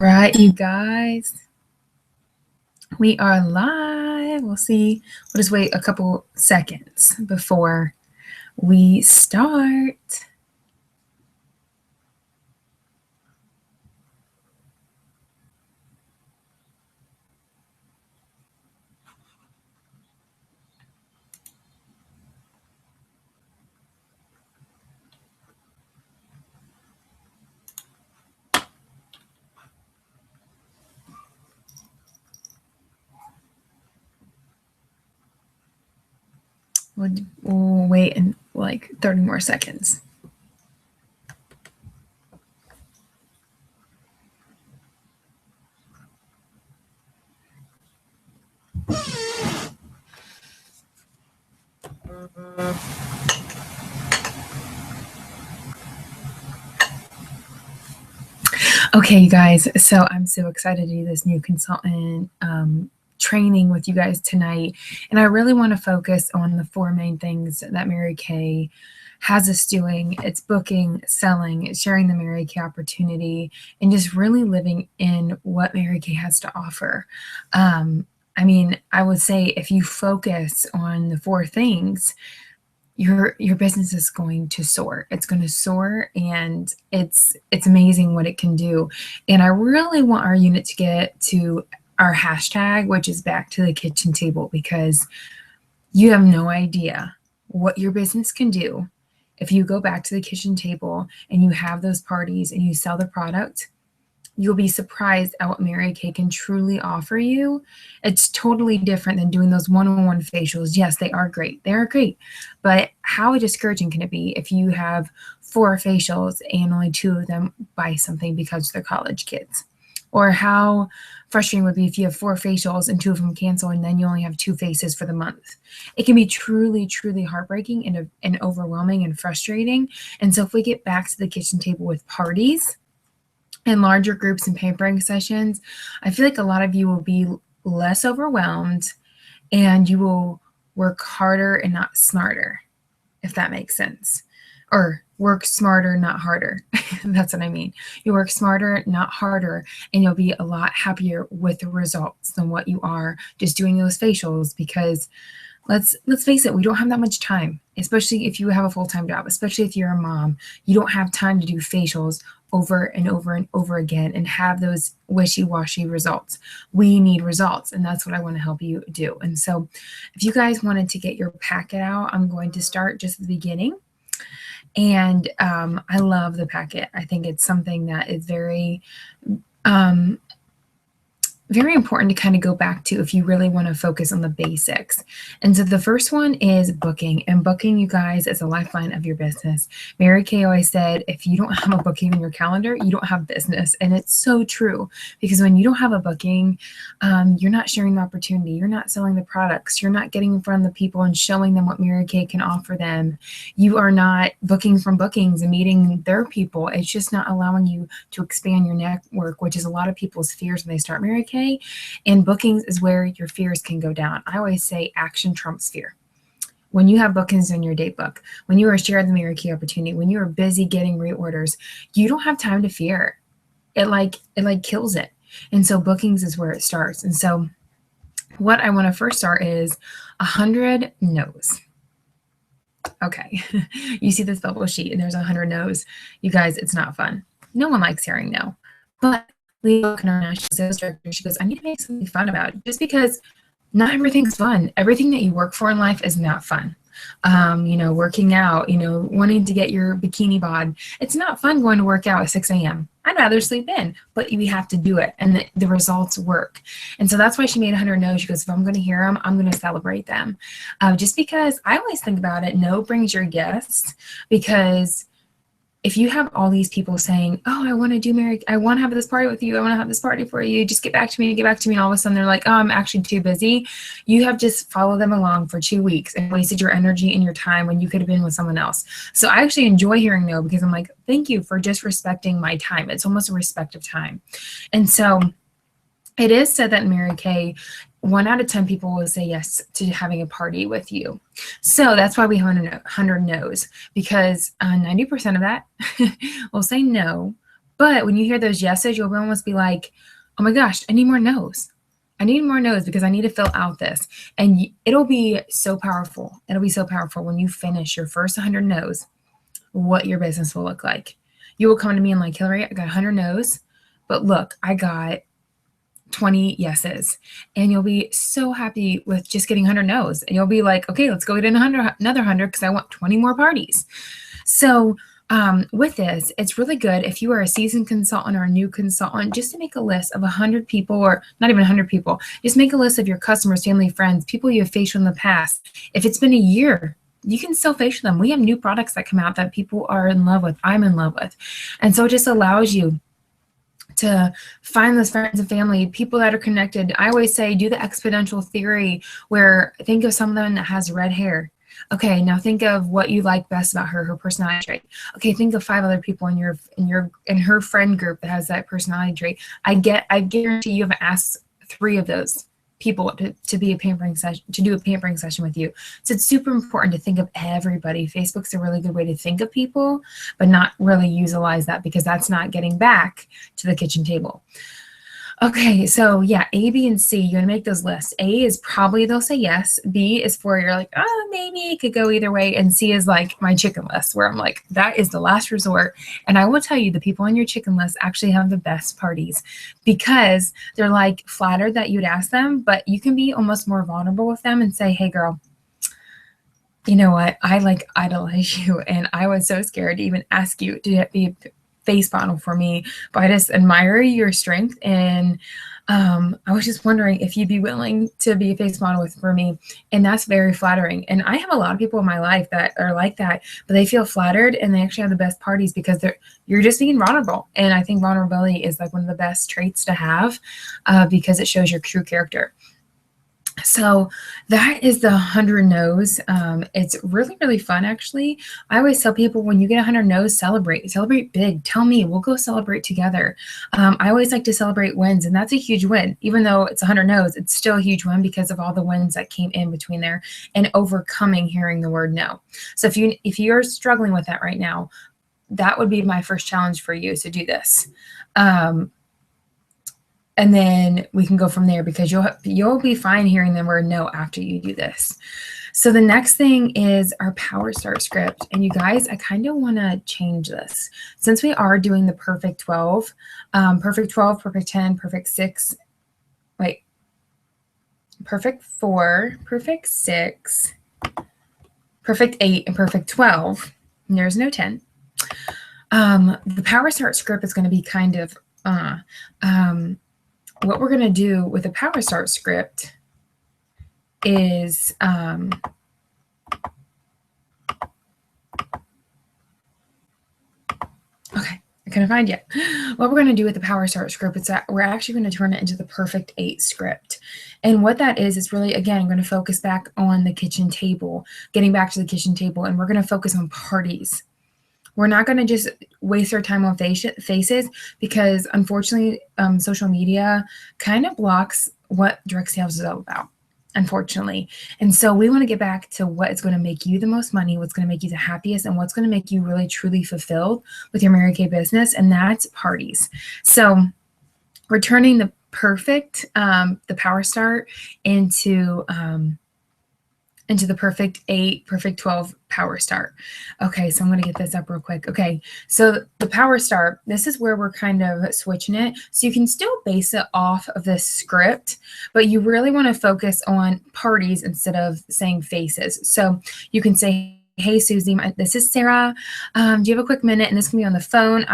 Right, you guys, we are live. We'll just wait a couple seconds before we start. We'll wait in like 30 more seconds. Okay, you guys, so I'm so excited to do this new consultant training with you guys tonight. And I really want to focus on the 4 main things that Mary Kay has us doing. It's booking, selling, sharing the Mary Kay opportunity, and just really living in what Mary Kay has to offer. I mean, I would say if you focus on the 4 things, your business is going to soar. It's going to soar, and it's amazing what it can do. And I really want our unit to get to our hashtag, which is back to the kitchen table, because you have no idea what your business can do if you go back to the kitchen table and you have those parties and you sell the product. You'll be surprised at what Mary Kay can truly offer you. It's totally different than doing those one-on-one facials. Yes, they are great. They are great. But how discouraging can it be if you have 4 facials and only 2 of them buy something because they're college kids? Or how frustrating would it be if you have 4 facials and 2 of them cancel and then you only have 2 faces for the month? It can be truly, truly heartbreaking and overwhelming and frustrating. And so if we get back to the kitchen table with parties and larger groups and pampering sessions, I feel like a lot of you will be less overwhelmed and you will work harder and not smarter, if that makes sense. Or work smarter, not harder. That's what I mean. You work smarter, not harder, and you'll be a lot happier with the results than what you are just doing those facials, because let's face it, we don't have that much time, especially if you have a full-time job, especially if you're a mom. You don't have time to do facials over and over and over again and have those wishy-washy results. We need results, and that's what I want to help you do. And so if you guys wanted to get your packet out, I'm going to start just at the beginning. And I love the packet. I think it's something that is very very important to kind of go back to if you really want to focus on the basics. And so the first one is booking. And booking, you guys, is a lifeline of your business. Mary Kay always said, if you don't have a booking in your calendar, you don't have business. And it's so true, because when you don't have a booking, you're not sharing the opportunity. You're not selling the products. You're not getting in front of the people and showing them what Mary Kay can offer them. You are not booking from bookings and meeting their people. It's just not allowing you to expand your network, which is a lot of people's fears when they start Mary Kay. And bookings is where your fears can go down. I always say action trumps fear. When you have bookings in your date book, when you are sharing the Mary Kay opportunity, when you are busy getting reorders, you don't have time to fear. It like kills it. And so bookings is where it starts. And so what I want to first start is 100 no's. Okay, you see this bubble sheet and there's 100 no's. You guys, it's not fun. No one likes hearing no. But Leo, our national sales director, she goes, I need to make something fun about it, just because not everything's fun. Everything that you work for in life is not fun. Working out, wanting to get your bikini bod. It's not fun going to work out at 6 a.m. I'd rather sleep in, but we have to do it, and the results work. And so that's why she made 100 no's. She goes, if I'm going to hear them, I'm going to celebrate them. Just because I always think about it, no brings your guests, because if you have all these people saying, oh, I want to have this party with you, I want to have this party for you, just get back to me, and all of a sudden they're like, oh, I'm actually too busy. You have just followed them along for 2 weeks and wasted your energy and your time when you could have been with someone else. So I actually enjoy hearing no, because I'm like, thank you for just respecting my time. It's almost a respect of time. And so it is said that in Mary Kay, 1 out of 10 people will say yes to having a party with you. So that's why we have 100 no's, because 90% of that will say no, But when you hear those yeses, you'll almost be like, oh my gosh, I need more no's. I need more no's because I need to fill out this. And it'll be so powerful. It'll be so powerful when you finish your first 100 no's, what your business will look like. You will come to me and like, Hillary, I got 100 no's, but look, I got 20 yeses. And you'll be so happy with just getting 100 no's. And you'll be like, okay, let's go get another 100 because I want 20 more parties. So with this, it's really good if you are a seasoned consultant or a new consultant, just to make a list of 100 people, or not even 100 people, just make a list of your customers, family, friends, people you have facial in the past. If it's been a year, you can still facial them. We have new products that come out that people are in love with. I'm in love with. And so it just allows you to find those friends and family, people that are connected. I always say do the exponential theory, where think of someone that has red hair. Okay, now think of what you like best about her, her personality trait. Okay, think of 5 other people in her friend group that has that personality trait. I guarantee you have asked 3 of those people to be a pampering session, to do a pampering session with you. So it's super important to think of everybody. Facebook's a really good way to think of people, but not really utilize that, because that's not getting back to the kitchen table. Okay, so yeah, A, B, and C, you're gonna make those lists. A is probably they'll say yes. B is for you're like, oh, maybe it could go either way. And C is like my chicken list, where I'm like, that is the last resort. And I will tell you, the people on your chicken list actually have the best parties, because they're like flattered that you'd ask them, but you can be almost more vulnerable with them and say, hey girl, you know what? I like idolize you, and I was so scared to even ask you to be a face model for me, but I just admire your strength, and I was just wondering if you'd be willing to be a face model for me. And that's very flattering. And I have a lot of people in my life that are like that, but they feel flattered and they actually have the best parties because you're just being vulnerable. And I think vulnerability is like one of the best traits to have, because it shows your true character. So that is the 100 no's. It's really, really fun, actually. I always tell people, when you get 100 no's, celebrate big. Tell me, we'll go celebrate together. I always like to celebrate wins, and that's a huge win. Even though it's 100 no's, it's still a huge win because of all the wins that came in between there and overcoming hearing the word no. So if you're struggling with that right now, that would be my first challenge for you, to do this. And then we can go from there, because you'll be fine hearing the word no after you do this. So the next thing is our Power Start script. And you guys, I kind of want to change this. Since we are doing the perfect 12, perfect 12, perfect 10, perfect 6, perfect 4, perfect 6, perfect 8, and perfect 12. And there's no 10. The Power Start script is going to be kind of what we're going to do with the Power Start script is okay, I couldn't find yet. What we're going to do with the Power Start script is that we're actually going to turn it into the Perfect 8 script. And what that is really, again, going to focus back on the kitchen table, getting back to the kitchen table, and we're going to focus on parties. We're not going to just waste our time on faces, because unfortunately, social media kind of blocks what direct sales is all about, unfortunately. And so we want to get back to what is going to make you the most money, what's going to make you the happiest, and what's going to make you really truly fulfilled with your Mary Kay business, and that's parties. So we're turning the the Power Start into the Perfect 8, Perfect 12 Power Start. Okay, so I'm going to get this up real quick. Okay, so the Power Start, this is where we're kind of switching it. So you can still base it off of this script, but you really want to focus on parties instead of saying faces. So you can say, hey, Susie, this is Sarah. Do you have a quick minute? And this can be on the phone.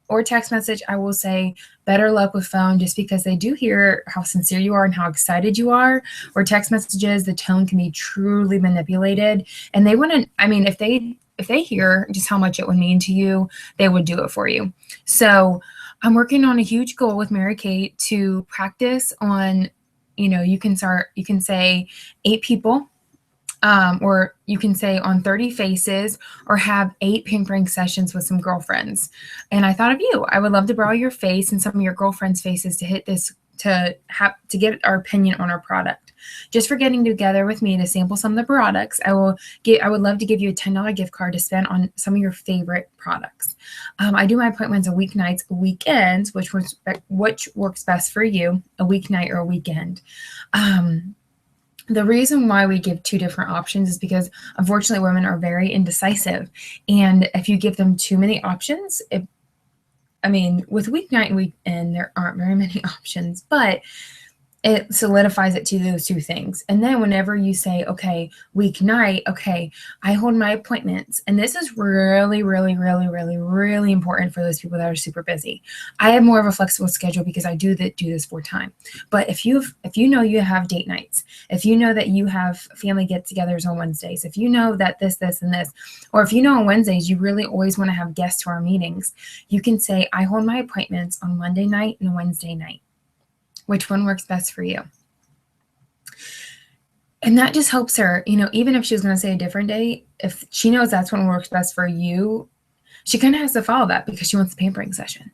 Or text message. I will say better luck with phone, just because they do hear how sincere you are and how excited you are. Or text messages, the tone can be truly manipulated, and they want to, I mean, if they hear just how much it would mean to you, they would do it for you. So I'm working on a huge goal with Mary Kay to practice on, you can say 8 people, or you can say on 30 faces, or have 8 pampering sessions with some girlfriends. And I thought of you. I would love to borrow your face and some of your girlfriends' faces to hit this to get our opinion on our product. Just for getting together with me to sample some of the products, I would love to give you a $10 gift card to spend on some of your favorite products. I do my appointments on weeknights, weekends, which works best for you, a weeknight or a weekend. The reason why we give two different options is because, unfortunately, women are very indecisive. And if you give them too many options, with weeknight and weekend, there aren't very many options, but it solidifies it to those two things. And then whenever you say, okay, weeknight, okay, I hold my appointments. And this is really, really, really, really, really important for those people that are super busy. I have more of a flexible schedule because I do this full time. But if you know you have date nights, if you know that you have family get-togethers on Wednesdays, if you know that this, and this, or if you know on Wednesdays you really always want to have guests to our meetings, you can say, I hold my appointments on Monday night and Wednesday night. Which one works best for you? And that just helps her, even if she was going to say a different date, if she knows that's what works best for you, she kind of has to follow that because she wants the pampering session.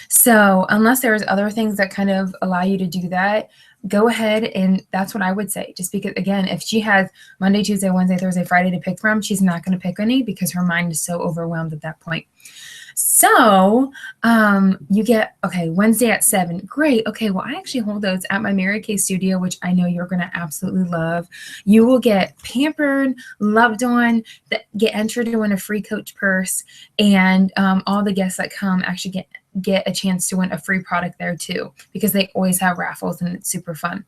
So unless there's other things that kind of allow you to do that, go ahead, and that's what I would say. Just because, again, if she has Monday, Tuesday, Wednesday, Thursday, Friday to pick from, she's not going to pick any because her mind is so overwhelmed at that point. So you get, okay, Wednesday at 7. Great. Okay, well, I actually hold those at my Mary Kay studio, which I know you're going to absolutely love. You will get pampered, loved on, get entered to win a free coach purse, and all the guests that come actually get a chance to win a free product there too, because they always have raffles and it's super fun.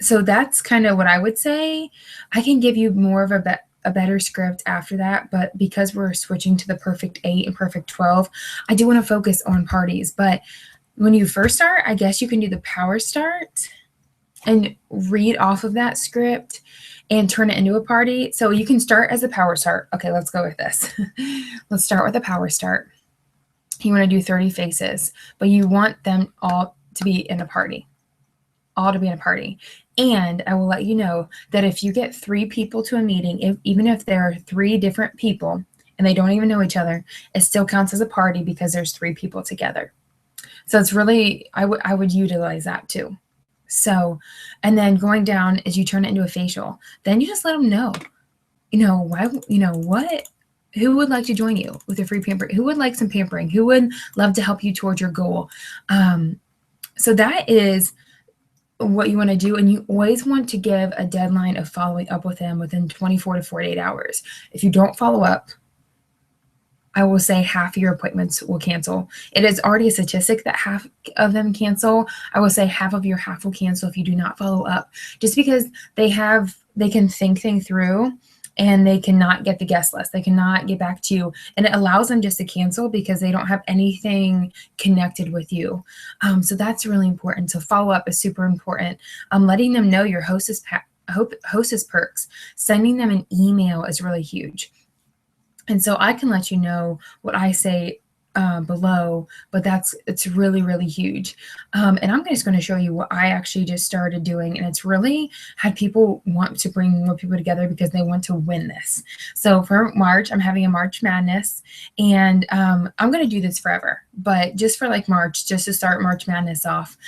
So that's kind of what I would say. I can give you more of a better script after that, but because we're switching to the perfect 8 and perfect 12, I do want to focus on parties. But when you first start, I guess you can do the power start and read off of that script and turn it into a party. So you can start as a power start. Okay, let's go with this. Let's start with a power start. You want to do 30 faces, but you want them all to be in a party. And I will let you know that if you get 3 people to a meeting, even if there are 3 different people and they don't even know each other, it still counts as a party because there's 3 people together. So it's really, I would utilize that too. So, and then going down as you turn it into a facial, then you just let them know, who would like to join you with a free pamper? Who would like some pampering? Who would love to help you towards your goal? So that is what you want to do, and you always want to give a deadline of following up with them within 24 to 48 hours. If you don't follow up, I will say half of your appointments will cancel. It is already a statistic that half of them cancel. I will say half will cancel if you do not follow up, just because they can think things through and they cannot get the guest list. They cannot get back to you. And it allows them just to cancel because they don't have anything connected with you. So that's really important. So follow up is super important. Letting them know your hostess perks, sending them an email is really huge. And so I can let you know what I say below, but it's really, really huge. And I'm just going to show you what I actually just started doing. And it's really had people want to bring more people together because they want to win this. So for March, I'm having a March Madness, and I'm going to do this forever. But just for like March, just to start March Madness off,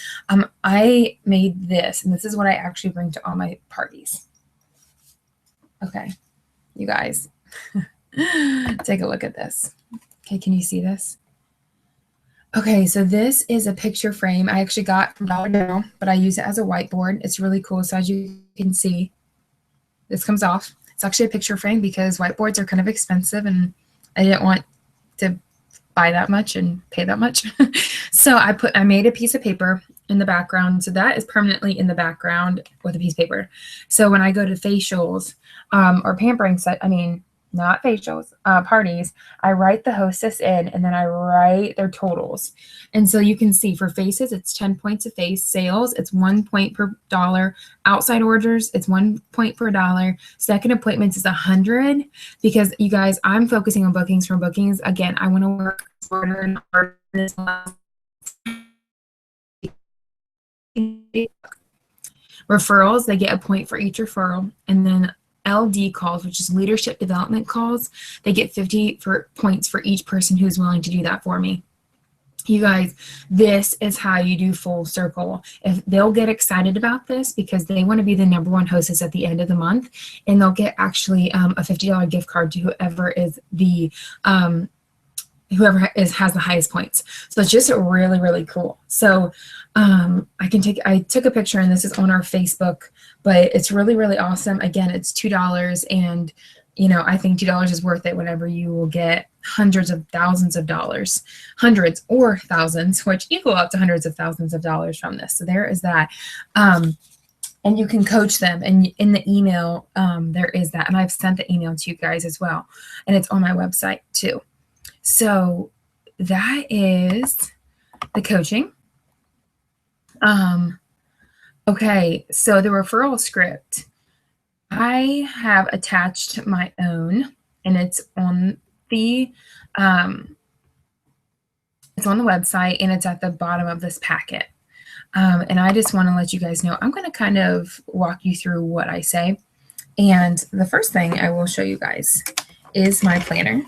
I made this, and this is what I actually bring to all my parties. Okay, you guys, take a look at this. Okay, can you see this? Okay, so this is a picture frame I actually got from Dollar General, but I use it as a whiteboard. It's really cool. So as you can see, this comes off. It's actually a picture frame because whiteboards are kind of expensive, and I didn't want to buy that much and pay that much. So I made a piece of paper in the background. So that is permanently in the background with a piece of paper. So when I go to facials or pampering not facials, parties, I write the hostess in, and then I write their totals. And so you can see for faces, it's 10 points a face. Sales, it's 1 point per dollar. Outside orders, it's 1 point per dollar. Second appointments is 100, because you guys, I'm focusing on bookings from bookings. Again, I want to work smarter and harder in this last. Referrals, they get a point for each referral. And then LD calls, which is leadership development calls, they get 50 points for each person who's willing to do that for me. You guys, this is how you do full circle. If they'll get excited about this because they want to be the #1 hostess at the end of the month, and they'll get actually a $50 gift card to whoever is the has the highest points. So it's just really, really cool. So I took a picture, and this is on our Facebook, but it's really, really awesome. Again, it's $2, and I think $2 is worth it whenever you will get hundreds of thousands of dollars, hundreds or thousands, which equal up to hundreds of thousands of dollars from this. So there is that. And you can coach them. And in the email, there is that. And I've sent the email to you guys as well. And it's on my website too. So that is the coaching. Okay, so the referral script. I have attached my own, and it's on the website, and it's at the bottom of this packet. And I just want to let you guys know, I'm going to kind of walk you through what I say. And the first thing I will show you guys is my planner.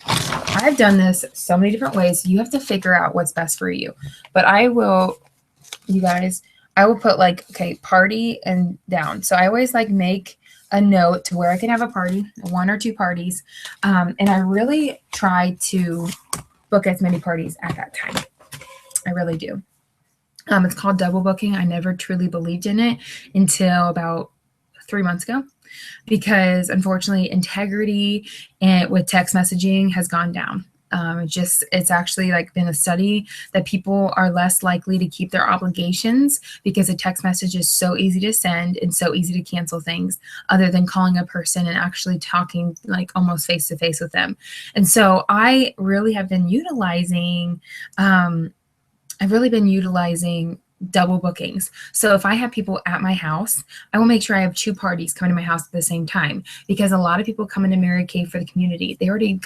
I've done this so many different ways. You have to figure out what's best for you. But I will put like, okay, party and down. So I always like make a note to where I can have a party, 1 or 2 parties. And I really try to book as many parties at that time. I really do. It's called double booking. I never truly believed in it until about 3 months ago, because unfortunately integrity with text messaging has gone down. It's actually like been a study that people are less likely to keep their obligations because a text message is so easy to send and so easy to cancel things, other than calling a person and actually talking like almost face to face with them. And so I really have been utilizing, double bookings. So if I have people at my house, I will make sure I have 2 parties coming to my house at the same time, because a lot of people come into Mary Kay for the community. They already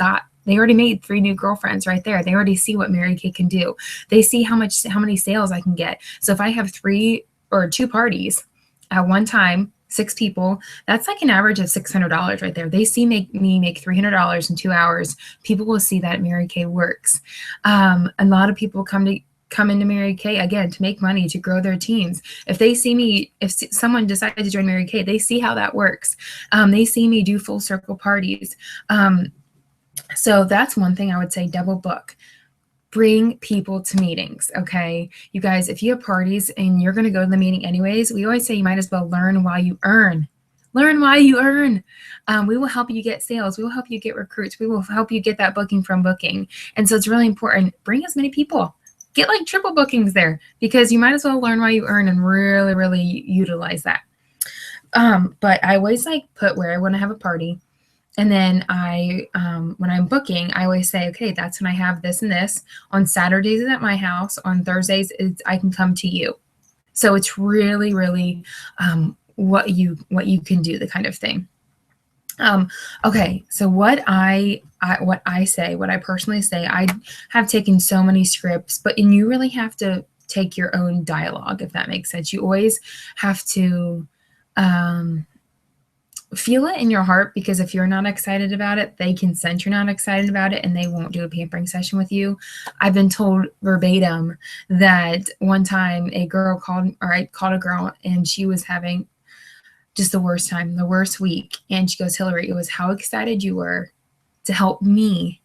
made 3 new girlfriends right there. They already see what Mary Kay can do. They see how many sales I can get. So if I have 3 or 2 parties at one time, 6 people, that's like an average of $600 right there. They see me make $300 in 2 hours. People will see that Mary Kay works. A lot of people come into Mary Kay again to make money, to grow their teams. If they see me, if someone decided to join Mary Kay, they see how that works. They see me do full circle parties. So that's one thing I would say, double book. Bring people to meetings, okay? You guys, if you have parties and you're going to go to the meeting anyways, we always say you might as well learn while you earn. Learn while you earn. We will help you get sales. We will help you get recruits. We will help you get that booking from booking. And so it's really important. Bring as many people. Get like triple bookings there, because you might as well learn while you earn and really, really utilize that. But I always like put where I want to have a party. And then when I'm booking, I always say, okay, that's when I have this and this. On Saturdays it's at my house. On Thursdays I can come to you. So it's really, really what you can do, the kind of thing. Okay, so what I personally say, I have taken so many scripts, and you really have to take your own dialogue, if that makes sense. You always have to feel it in your heart, because if you're not excited about it, they can sense you're not excited about it, and they won't do a pampering session with you. I've been told verbatim that one time I called a girl, and she was having just the worst time, the worst week. And she goes, Hillary, it was how excited you were to help me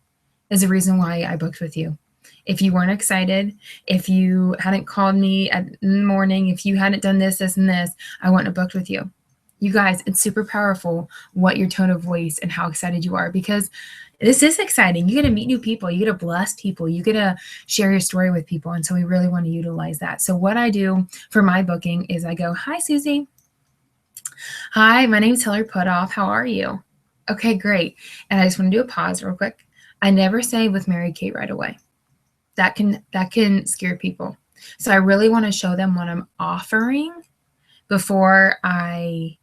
is the reason why I booked with you. If you weren't excited, if you hadn't called me in the morning, if you hadn't done this, and this, I wouldn't have booked with you. You guys, it's super powerful what your tone of voice and how excited you are, because this is exciting. You get to meet new people. You get to bless people. You get to share your story with people. And so we really want to utilize that. So what I do for my booking is I go, hi, Susie. Hi, my name's Hillary Putoff. How are you? Okay, great. And I just want to do a pause real quick. I never say with Mary Kay right away. That can scare people. So I really want to show them what I'm offering before I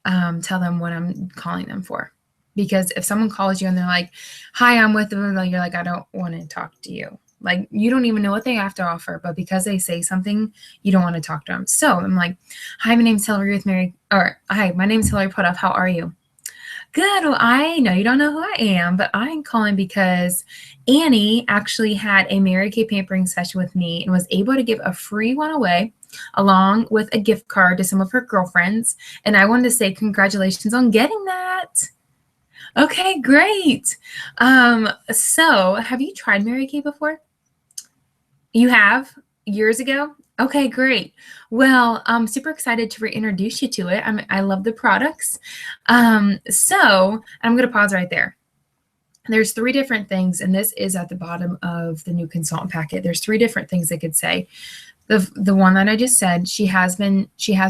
tell them what I'm calling them for. Because if someone calls you and they're like, hi, I'm with them, you're like, I don't want to talk to you. Like, you don't even know what they have to offer, but because they say something, you don't want to talk to them. So I'm like, hi, my name's Hillary Putoff. How are you? Good. Well, I know you don't know who I am, but I'm calling because Annie actually had a Mary Kay pampering session with me and was able to give a free one away along with a gift card to some of her girlfriends. And I wanted to say congratulations on getting that. Okay, great. So have you tried Mary Kay before? You have? Years ago? Okay, great. Well, I'm super excited to reintroduce you to it. I love the products. So I'm going to pause right there. There's three different things, and this is at the bottom of the new consultant packet. There's three different things I could say. The one that I just said, she has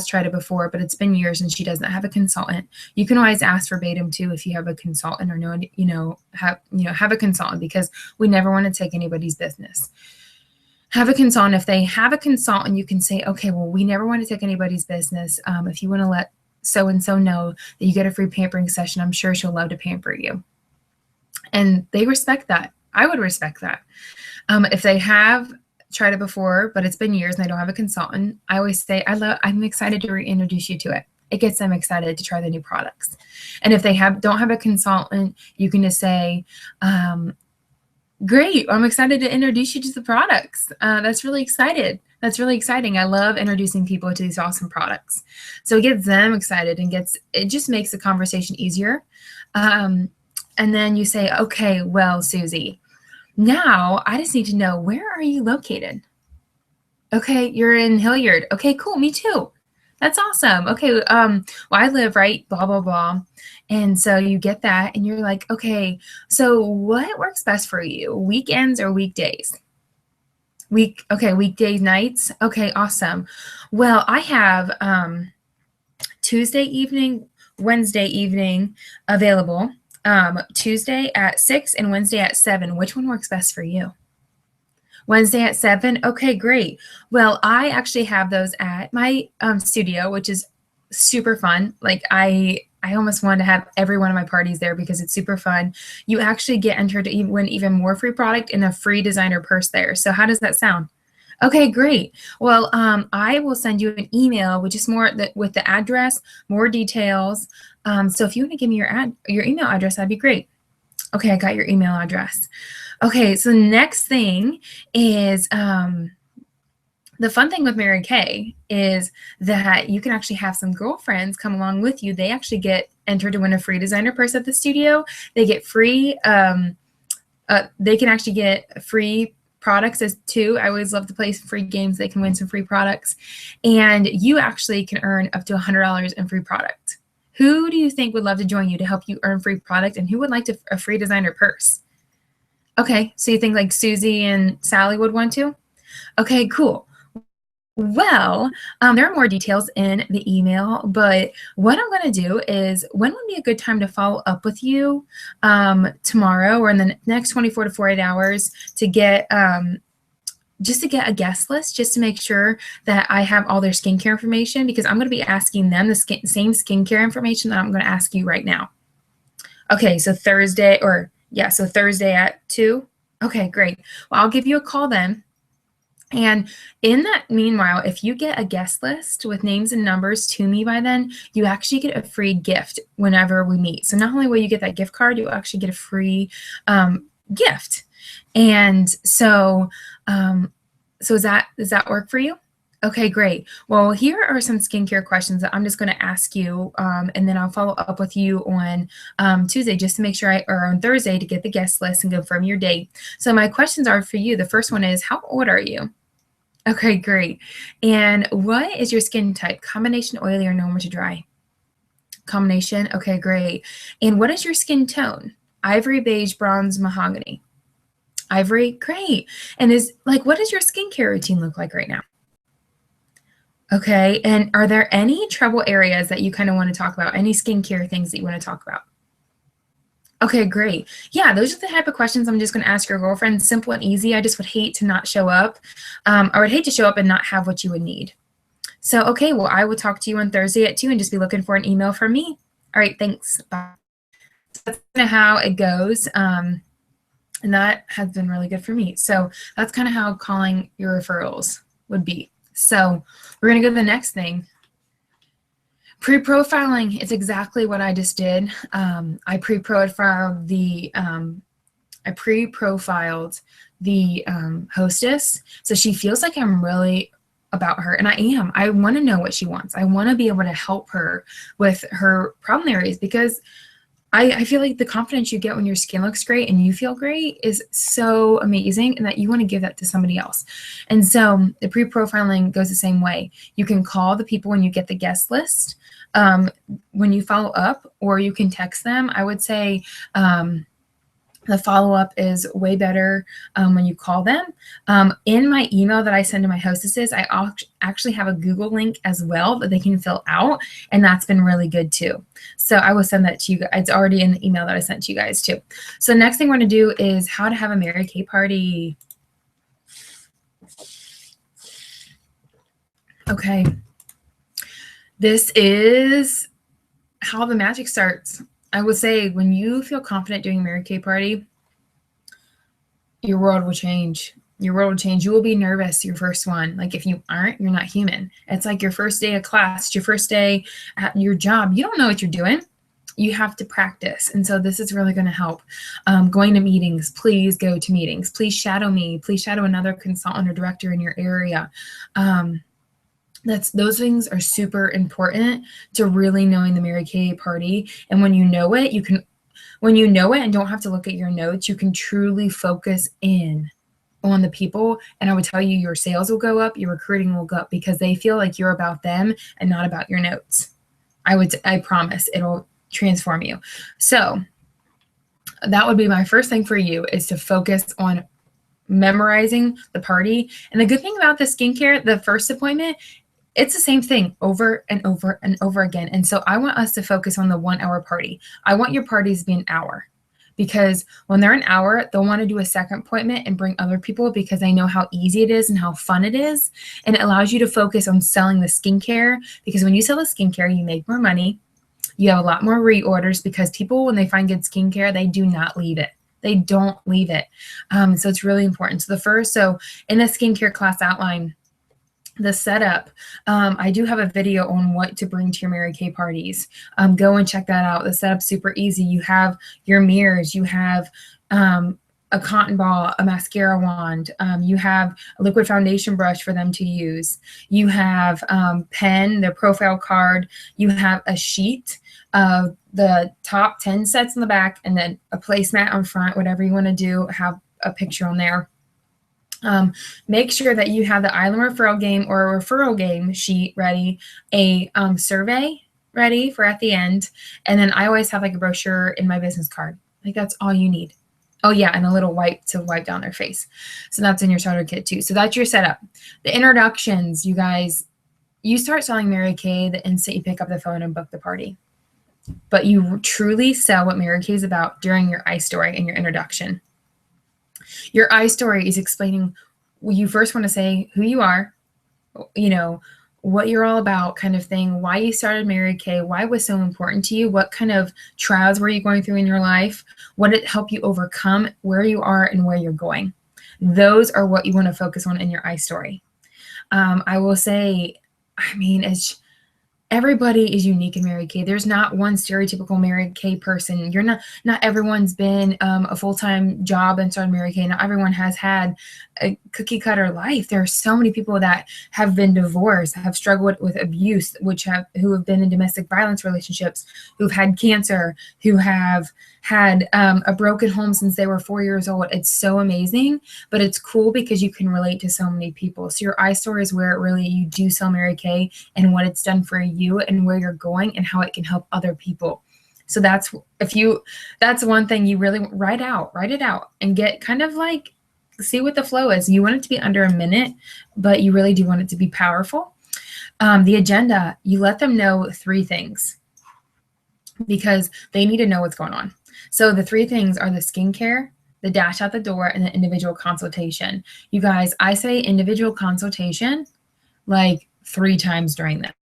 tried it before, but it's been years and she doesn't have a consultant. You can always ask verbatim too if you have a consultant or have a consultant, because we never want to take anybody's business. Have a consultant. If they have a consultant, you can say, okay, well, we never want to take anybody's business. If you want to let so-and-so know that you get a free pampering session, I'm sure she'll love to pamper you. And they respect that. I would respect that. If they have tried it before, but it's been years and they don't have a consultant, I always say, I'm excited to reintroduce you to it. It gets them excited to try the new products. And if they don't have a consultant, you can just say, great, I'm excited to introduce you to the products. That's really exciting. I love introducing people to these awesome products. So it gets them excited and it just makes the conversation easier. And then you say, okay, well, Susie, now I just need to know, where are you located? Okay, you're in Hilliard. Okay, cool, me too. That's awesome. Okay, well, I live right, blah, blah, blah. And so you get that and you're like, okay, so what works best for you? Weekends or weekdays? Weekdays, nights? Okay, awesome. Well, I have Tuesday evening, Wednesday evening available. Tuesday at 6 and Wednesday at 7. Which one works best for you? Wednesday at 7? Okay, great. Well, I actually have those at my studio, which is super fun. Like I almost wanted to have every one of my parties there because it's super fun. You actually get entered to win even more free product and a free designer purse there. So how does that sound? Okay, great. Well, I will send you an email with just with the address, more details. So if you want to give me your email address, that'd be great. Okay, I got your email address. Okay, so the next thing is the fun thing with Mary Kay is that you can actually have some girlfriends come along with you. They actually get entered to win a free designer purse at the studio. They get free, they can actually get free products as too. I always love to play some free games. They can win some free products. And you actually can earn up to $100 in free product. Who do you think would love to join you to help you earn free product, and who would like a free designer purse? Okay, so you think like Susie and Sally would want to? Okay, cool. Well, there are more details in the email, but what I'm going to do is, when would be a good time to follow up with you tomorrow or in the next 24 to 48 hours to get just to get a guest list, just to make sure that I have all their skincare information, because I'm going to be asking them the same skincare information that I'm going to ask you right now. Okay, so Thursday at 2. Okay, great. Well, I'll give you a call then. And in that meanwhile, if you get a guest list with names and numbers to me by then, you actually get a free gift whenever we meet. So not only will you get that gift card, you'll actually get a free gift. And so, does that work for you? Okay, great. Well, here are some skincare questions that I'm just going to ask you, and then I'll follow up with you on Tuesday just to make sure or on Thursday to get the guest list and confirm your date. So my questions are for you. The first one is, how old are you? Okay, great. And what is your skin type? Combination oily or normal to dry? Combination. Okay, great. And what is your skin tone? Ivory, beige, bronze, mahogany? Ivory. Great. And what does your skincare routine look like right now? Okay. And are there any trouble areas that you kind of want to talk about? Any skincare things that you want to talk about? Okay, great. Yeah, those are the type of questions I'm just going to ask your girlfriend. Simple and easy. I just would hate to not show up. I would hate to show up and not have what you would need. So, okay, well, I will talk to you on Thursday at 2 and just be looking for an email from me. All right, thanks. Bye. So that's kind of how it goes. And that has been really good for me. So that's kind of how calling your referrals would be. So we're going to go to the next thing. Pre-profiling is exactly what I just did. I pre-profiled the hostess, so she feels like I'm really about her, and I am. I want to know what she wants. I want to be able to help her with her problem areas, because I feel like the confidence you get when your skin looks great and you feel great is so amazing, and that you want to give that to somebody else. And so the pre-profiling goes the same way. You can call the people when you get the guest list, when you follow up, or you can text them. I would say the follow-up is way better when you call them. In my email that I send to my hostesses, I actually have a Google link as well that they can fill out, and that's been really good too. So I will send that to you guys. It's already in the email that I sent to you guys too. So the next thing we're going to do is how to have a Mary Kay party. Okay. This is how the magic starts. I would say when you feel confident doing a Mary Kay party, your world will change. Your world will change. You will be nervous your first one. Like, if you aren't, you're not human. It's like your first day of class, your first day at your job. You don't know what you're doing. You have to practice. And so this is really going to help. Going to meetings, please go to meetings. Please shadow me. Please shadow another consultant or director in your area. Those things are super important to really knowing the Mary Kay party. And when you know it, when you know it and don't have to look at your notes, you can truly focus in on the people. And I would tell you, your sales will go up, your recruiting will go up, because they feel like you're about them and not about your notes. I promise it'll transform you. So that would be my first thing for you, is to focus on memorizing the party. And the good thing about the skincare, the first appointment, it's the same thing over and over and over again. And so I want us to focus on the 1 hour party. I want your parties to be an hour, because when they're an hour, they'll want to do a second appointment and bring other people, because they know how easy it is and how fun it is. And it allows you to focus on selling the skincare, because when you sell the skincare, you make more money. You have a lot more reorders, because people, when they find good skincare, they do not leave it. They don't leave it. So it's really important. So in the skincare class outline, the setup, I do have a video on what to bring to your Mary Kay parties. Go and check that out. The setup's super easy. You have your mirrors, you have a cotton ball, a mascara wand, you have a liquid foundation brush for them to use, you have pen, their profile card, you have a sheet of the top 10 sets in the back, and then a placemat on front. Whatever you want to do, have a picture on there. Make sure that you have the island referral game or a referral game sheet ready, a survey ready for at the end, and then I always have like a brochure in my business card. Like, that's all you need. Oh yeah, and a little wipe to wipe down their face. So that's in your starter kit too. So that's your setup. The introductions, you guys, you start selling Mary Kay the instant you pick up the phone and book the party. But you truly sell what Mary Kay is about during your iStory and your introduction. Your iStory is explaining, you first want to say who you are, what you're all about, kind of thing, why you started Mary Kay, why it was so important to you, what kind of trials were you going through in your life, what it helped you overcome, where you are and where you're going. Those are what you want to focus on in your iStory. I will say, it's everybody is unique in Mary Kay. There's not one stereotypical Mary Kay person. Not everyone's been a full-time job and started Mary Kay. Not everyone has had a cookie cutter life. There are so many people that have been divorced, have struggled with abuse, who have been in domestic violence relationships, who've had cancer, who have had a broken home since they were 4 years old. It's so amazing, but it's cool because you can relate to so many people. So your iStory is where you do sell Mary Kay and what it's done for you and where you're going and how it can help other people. So that's one thing you really write it out and get kind of like, see what the flow is. You want it to be under a minute, but you really do want it to be powerful. The agenda, you let them know 3 things, because they need to know what's going on. So the 3 things are the skincare, the dash out the door, and the individual consultation. You guys, I say individual consultation like 3 times during that.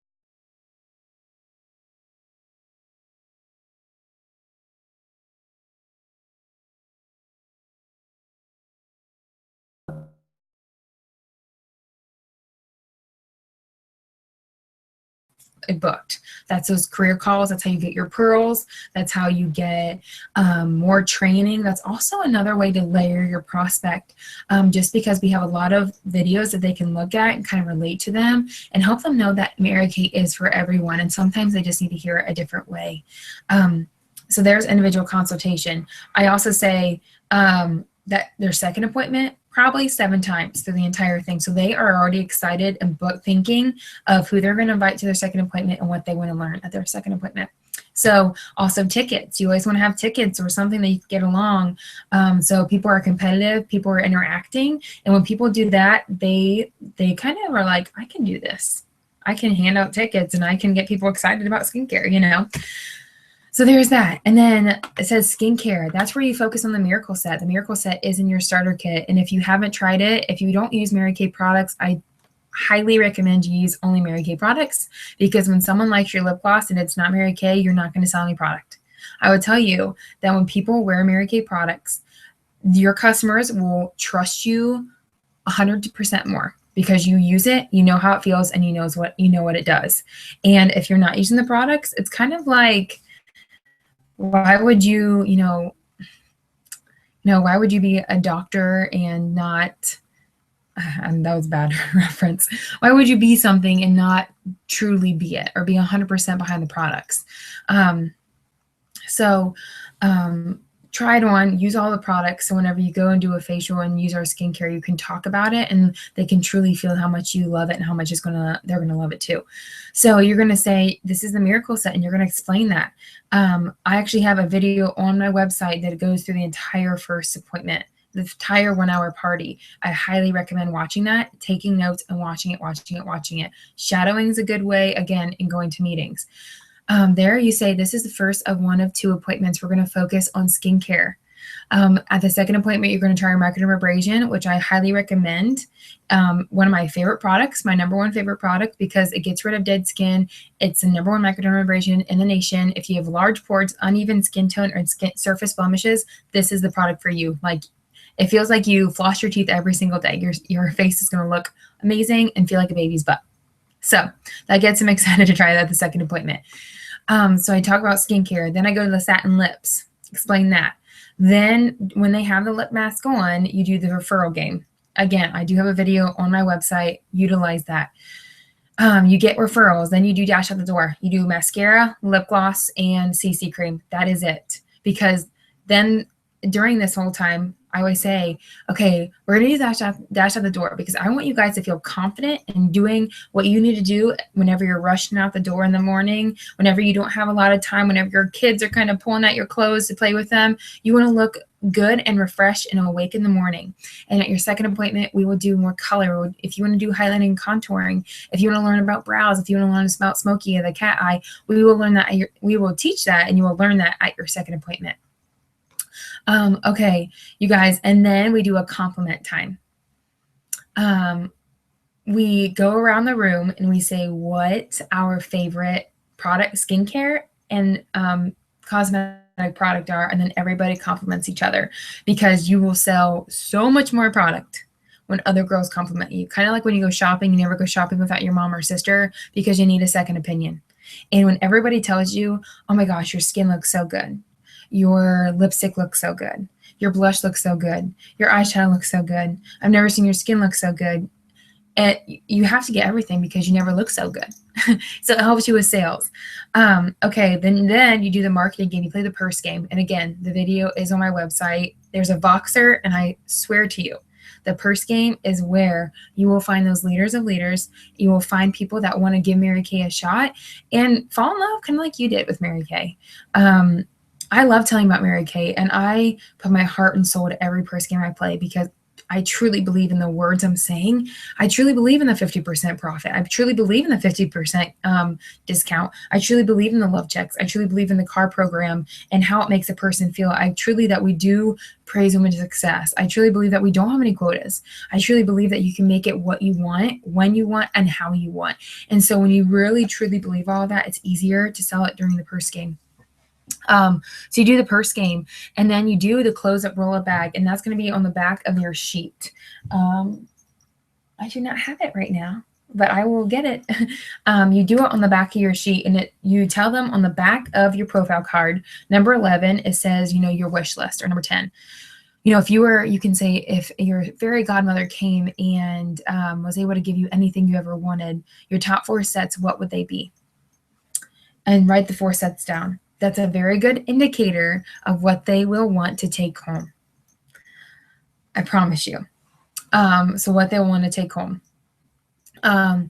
booked. That's those career calls. That's how you get your pearls. That's how you get more training. That's also another way to layer your prospect, just because we have a lot of videos that they can look at and kind of relate to them and help them know that Mary Kay is for everyone. And sometimes they just need to hear it a different way. So there's individual consultation. I also say that their second appointment, probably 7 times through the entire thing. So they are already excited and thinking of who they're going to invite to their second appointment and what they want to learn at their second appointment. So also tickets. You always want to have tickets or something that you can get along. So people are competitive, people are interacting. And when people do that, they kind of are like, I can do this. I can hand out tickets and I can get people excited about skincare, you know? So there's that. And then it says skincare. That's where you focus on the Miracle Set. The Miracle Set is in your starter kit. And if you haven't tried it, if you don't use Mary Kay products, I highly recommend you use only Mary Kay products, because when someone likes your lip gloss and it's not Mary Kay, you're not going to sell any product. I would tell you that when people wear Mary Kay products, your customers will trust you 100% more, because you use it, you know how it feels, and you know what it does. And if you're not using the products, it's kind of like, why would you, why would you be a doctor and not, and that was a bad reference. Why would you be something and not truly be it, or be 100% behind the products? Try it on, use all the products. So whenever you go and do a facial and use our skincare, you can talk about it and they can truly feel how much you love it and how much they're going to love it too. So you're going to say, this is the Miracle Set, and you're going to explain that. I actually have a video on my website that goes through the entire first appointment, the entire 1-hour party. I highly recommend watching that, taking notes and watching it. Shadowing is a good way, again, in going to meetings. There you say, this is the first of 1 of 2 appointments. We're going to focus on skincare. At the second appointment, you're going to try our microdermabrasion, which I highly recommend. One of my favorite products, my #1 favorite product, because it gets rid of dead skin. It's the #1 microdermabrasion in the nation. If you have large pores, uneven skin tone, or surface blemishes, this is the product for you. Like, it feels like you floss your teeth every single day. Your face is going to look amazing and feel like a baby's butt. So that gets them excited to try that at the second appointment. So I talk about skincare. Then I go to the satin lips, explain that. Then when they have the lip mask on, you do the referral game. Again, I do have a video on my website. Utilize that. You get referrals. Then you do dash out the door. You do mascara, lip gloss, and CC cream. That is it. Because then during this whole time, I always say, okay, we're going to do dash out the door, because I want you guys to feel confident in doing what you need to do whenever you're rushing out the door in the morning, whenever you don't have a lot of time, whenever your kids are kind of pulling out your clothes to play with them. You want to look good and refreshed and awake in the morning. And at your second appointment, we will do more color. If you want to do highlighting and contouring, if you want to learn about brows, if you want to learn about smoky or the cat eye, we will learn that. We will teach that, and you will learn that at your second appointment. Okay, you guys, and then we do a compliment time. We go around the room and we say what our favorite product, skincare, and cosmetic product are, and then everybody compliments each other, because you will sell so much more product when other girls compliment you. Kind of like when you go shopping, you never go shopping without your mom or sister, because you need a second opinion. And when everybody tells you, oh my gosh, your skin looks so good, your lipstick looks so good, your blush looks so good, your eyeshadow looks so good, I've never seen your skin look so good. And you have to get everything, because you never look so good. So it helps you with sales. Okay, then you do the marketing game. You play the purse game. And again, the video is on my website. There's a Voxer, and I swear to you, the purse game is where you will find those leaders of leaders. You will find people that want to give Mary Kay a shot and fall in love, kind of like you did with Mary Kay. I love telling about Mary Kay, and I put my heart and soul to every purse game I play, because I truly believe in the words I'm saying. I truly believe in the 50% profit. I truly believe in the 50% discount. I truly believe in the love checks. I truly believe in the car program and how it makes a person feel. I truly that we do praise women's success. I truly believe that we don't have any quotas. I truly believe that you can make it what you want, when you want, and how you want. And so when you really truly believe all of that, it's easier to sell it during the purse game. So you do the purse game, and then you do the close-up roll-up bag, and that's going to be on the back of your sheet. I do not have it right now. but I will get it. You do it on the back of your sheet, and you tell them on the back of your profile card, number 11, it says, your wish list, or number 10. If you can say, if your fairy godmother came and was able to give you anything you ever wanted, your top 4 sets, what would they be? And write the 4 sets down. That's a very good indicator of what they will want to take home. I promise you. So what they want to take home. And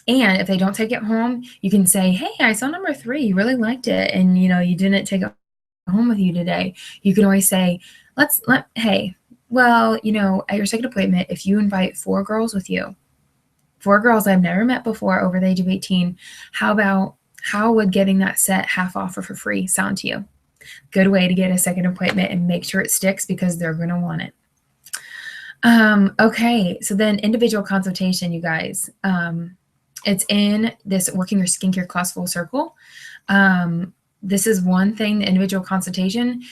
if they don't take it home, you can say, hey, I saw number 3. You really liked it. And, you didn't take it home with you today. You can always say, hey, well, at your second appointment, if you invite 4 girls with you, 4 girls I've never met before over the age of 18, how would getting that set half off or for free sound to you? Good way to get a second appointment and make sure it sticks, because they're going to want it. Okay, so then individual consultation, you guys. It's in this Working Your Skincare class full circle. This is one thing, the individual consultation,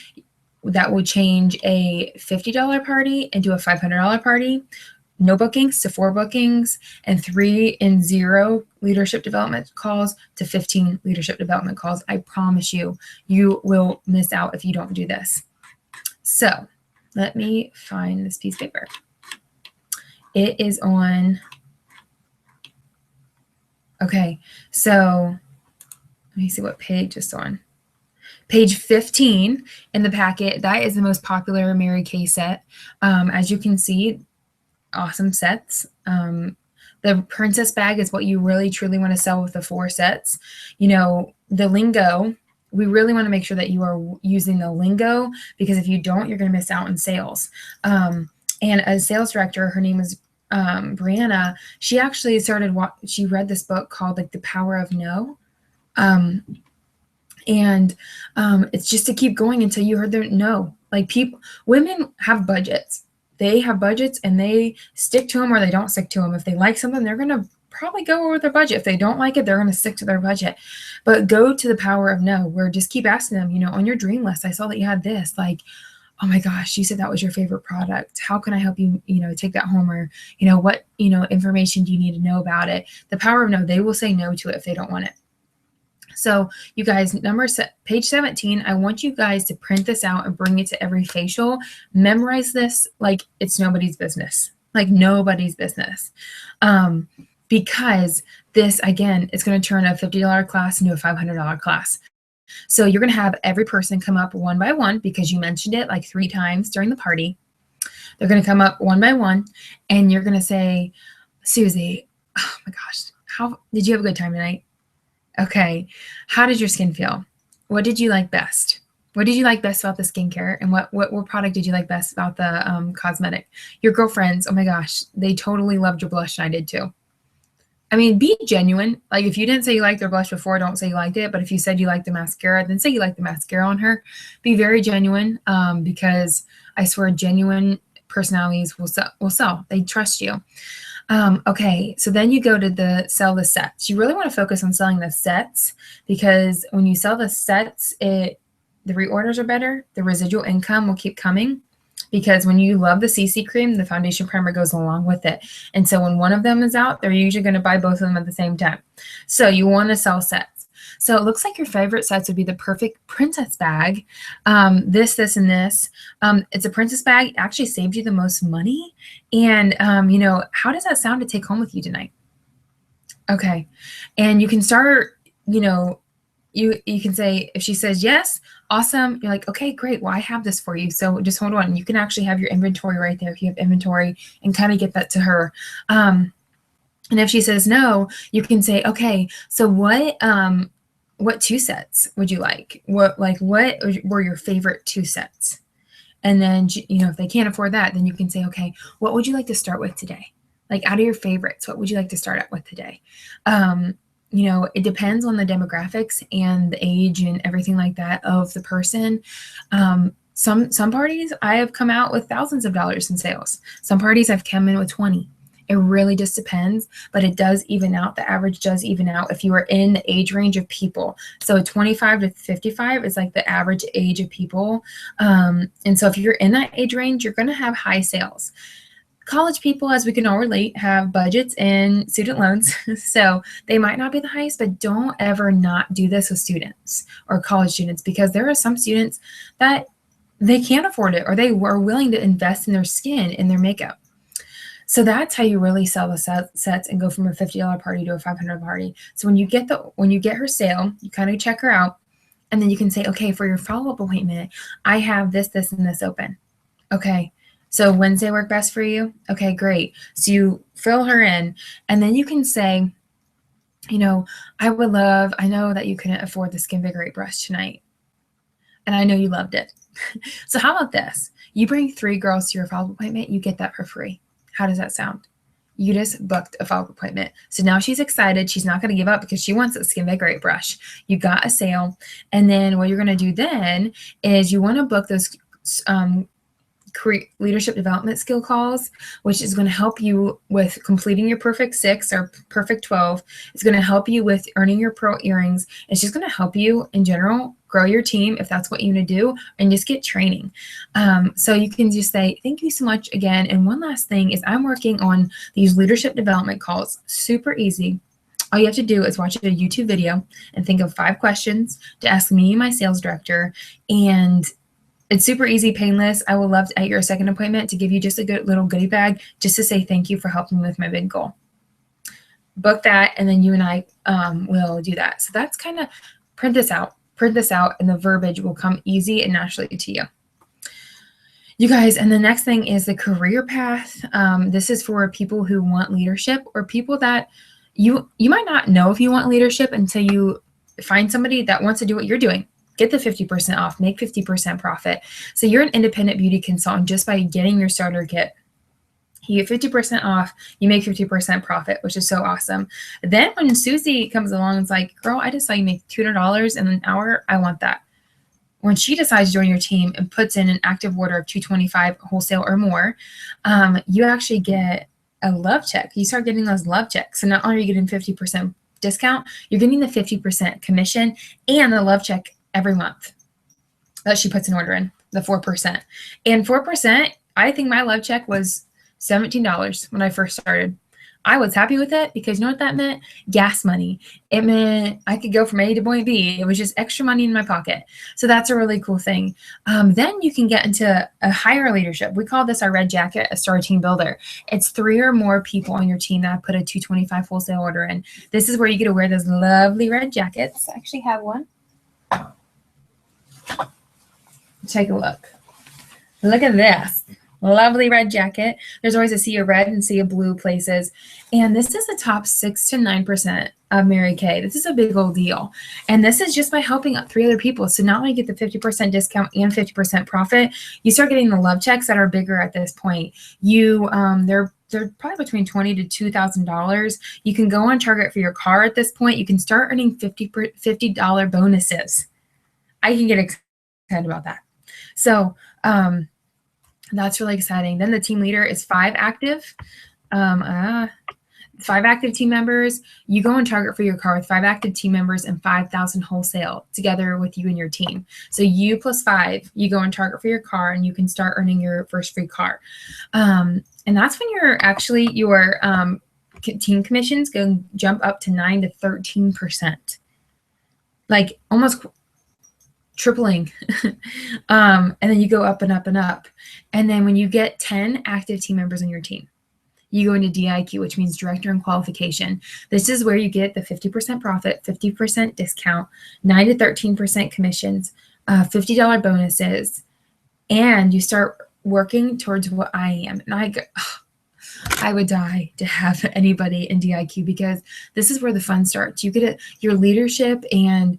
that will change a $50 party into a $500 party. No bookings to 4 bookings, and 3 and 0 leadership development calls to 15 leadership development calls. I promise you, you will miss out if you don't do this. So let me find this piece of paper. It is on, okay, so let me see what page it's on. Page 15 in the packet. That is the most popular Mary Kay set. As you can see, awesome sets. The princess bag is what you really truly want to sell with the 4 sets. The lingo, we really want to make sure that you are using the lingo, because if you don't, you're going to miss out on sales. And a sales director, her name is Brianna, she actually she read this book called like The Power of No. And it's just to keep going until you heard their no. Like, women have budgets. They have budgets, and they stick to them or they don't stick to them. If they like something, they're going to probably go over their budget. If they don't like it, they're going to stick to their budget. But go to the power of no, where just keep asking them, on your dream list, I saw that you had this. Like, oh my gosh, you said that was your favorite product. How can I help you, take that home? Or, what, information do you need to know about it? The power of no, they will say no to it if they don't want it. So you guys, page 17, I want you guys to print this out and bring it to every facial. Memorize this like it's nobody's business, like nobody's business. Because this, again, is going to turn a $50 class into a $500 class. So you're going to have every person come up one by one, because you mentioned it like 3 times during the party. They're going to come up one by one, and you're going to say, Susie, oh my gosh, how did you have a good time tonight? Okay. How did your skin feel? What did you like best? What did you like best about the skincare? And what product did you like best about the cosmetic? Your girlfriends, oh my gosh, they totally loved your blush, and I did too. I mean, be genuine. Like, if you didn't say you liked their blush before, don't say you liked it. But if you said you liked the mascara, then say you liked the mascara on her. Be very genuine, because I swear genuine personalities will sell. They trust you. Okay, so then you go to sell the sets. You really want to focus on selling the sets, because when you sell the sets, the reorders are better. The residual income will keep coming, because when you love the CC cream, the foundation primer goes along with it. And so when one of them is out, they're usually going to buy both of them at the same time. So you want to sell sets. So it looks like your favorite sets would be the perfect princess bag. This, and this. It's a princess bag. It actually saved you the most money. And, how does that sound to take home with you tonight? Okay. And you can start, you can say, if she says yes, awesome. You're like, okay, great. Well, I have this for you. So just hold on. You can actually have your inventory right there if you have inventory, and kind of get that to her. And if she says no, you can say, okay, so what 2 sets would you like? What were your favorite 2 sets? And then, if they can't afford that, then you can say, okay, what would you like to start with today? Like, out of your favorites, what would you like to start out with today? It depends on the demographics and the age and everything like that of the person. Some parties I have come out with thousands of dollars in sales. Some parties I've come in with 20. It really just depends, but it does even out. The average does even out if you are in the age range of people. So 25 to 55 is like the average age of people. And so if you're in that age range, you're going to have high sales. College people, as we can all relate, have budgets and student loans. So they might not be the highest, but don't ever not do this with students or college students, because there are some students that they can't afford it, or they were willing to invest in their skin and their makeup. So that's how you really sell the sets and go from a $50 party to a $500 party. So when you get her sale, you kind of check her out, and then you can say, okay, for your follow-up appointment, I have this, this, and this open. Okay, so Wednesday work best for you? Okay, great. So you fill her in, and then you can say, you know, I know that you couldn't afford the Skin Vigorate brush tonight, and I know you loved it. So how about this? You bring 3 girls to your follow-up appointment, you get that for free. How does that sound? You just booked a follow-up appointment. So now she's excited. She's not going to give up because she wants a Skin Vigorate brush. You got a sale. And then what you're going to do then is you want to book those leadership development skill calls, which is going to help you with completing your perfect 6 or perfect 12. It's going to help you with earning your pro earrings. It's just going to help you in general grow your team if that's what you want to do, and just get training. So you can just say, thank you so much again. And one last thing is, I'm working on these leadership development calls. Super easy. All you have to do is watch a YouTube video and think of 5 questions to ask me, my sales director, and it's super easy, painless. I would love to, at your second appointment, to give you just a good little goodie bag just to say thank you for helping me with my big goal. Book that, and then you and I will do that. So that's kind of, print this out, and the verbiage will come easy and naturally to you. You guys, and the next thing is the career path. This is for people who want leadership, or people that you might not know if you want leadership until you find somebody that wants to do what you're doing. Get the 50% off, make 50% profit. So you're an independent beauty consultant just by getting your starter kit. You get 50% off, you make 50% profit, which is so awesome. Then when Susie comes along and is like, girl, I just saw you make $200 in an hour, I want that. When she decides to join your team and puts in an active order of $225 wholesale or more, you actually get a love check. You start getting those love checks. So not only are you getting 50% discount, you're getting the 50% commission and the love check every month that she puts an order in, the 4%. And 4%, I think my love check was $17 when I first started. I was happy with it because you know what that meant? Gas money. It meant I could go from A to point B. It was just extra money in my pocket. So that's a really cool thing. Then you can get into a higher leadership. We call this our red jacket, a star team builder. It's 3 or more people on your team that put a $225 wholesale order in. This is where you get to wear those lovely red jackets. I actually have one. Take a look. Look at this. Lovely red jacket. There's always a sea of red and sea of blue places. And this is the top 6 to 9% of Mary Kay. This is a big old deal. And this is just by helping out 3 other people. So not only get the 50% discount and 50% profit, you start getting the love checks that are bigger at this point. They're probably between $20 to $2,000. You can go on Target for your car at this point. You can start earning $50 bonuses. I can get excited about that. So that's really exciting. Then the team leader is 5 active. 5 active team members. You go on Target for your car with 5 active team members and 5,000 wholesale together with you and your team. So you plus 5, you go on Target for your car, and you can start earning your first free car. And that's when your team commissions go jump up to 9 to 13%, like almost tripling. And then you go up and up and up. And then when you get 10 active team members on your team, you go into DIQ, which means director in qualification. This is where you get the 50% profit, 50% discount, 9 to 13% commissions, $50 bonuses, and you start working towards what I am. And I would die to have anybody in DIQ, because this is where the fun starts. You get your leadership, and